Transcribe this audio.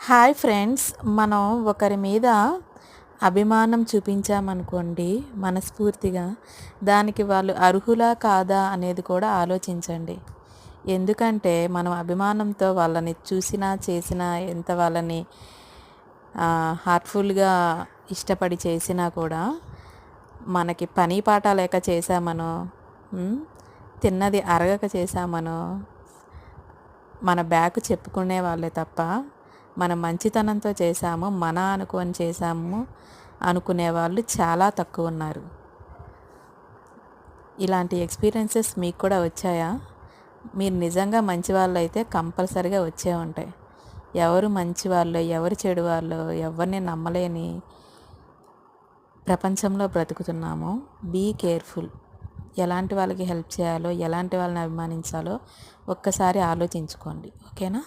Hi friends, మనం ఒకరి మీద అభిమానం చూపించామనుకోండి మనస్ఫూర్తిగా, దానికి వాళ్ళు అర్హులా కాదా అనేది కూడా ఆలోచించండి. ఎందుకంటే మనం అభిమానంతో వాళ్ళని చూసినా చేసినా, ఎంత వాళ్ళని హార్ట్ఫుల్గా ఇష్టపడి చేసినా కూడా మనకి పని పాట లేక చేశామనో, తిన్నది అరగక చేశామనో మన బ్యాక్ చెప్పుకునే వాళ్ళే తప్ప, మనం మంచితనంతో చేశాము, మన అనుకొని చేశాము అనుకునే వాళ్ళు చాలా తక్కువ ఉన్నారు. ఇలాంటి ఎక్స్పీరియన్సెస్ మీకు కూడా వచ్చాయా? మీరు నిజంగా మంచి వాళ్ళు అయితే కంపల్సరిగా వచ్చే ఉంటాయి. ఎవరు మంచి వాళ్ళు, ఎవరు చెడు వాళ్ళు, ఎవరిని నమ్మలేని ప్రపంచంలో బ్రతుకుతున్నాము. Be careful. ఎలాంటి వాళ్ళకి హెల్ప్ చేయాలో, ఎలాంటి వాళ్ళని అభిమానించాలో ఒక్కసారి ఆలోచించుకోండి. ఓకేనా?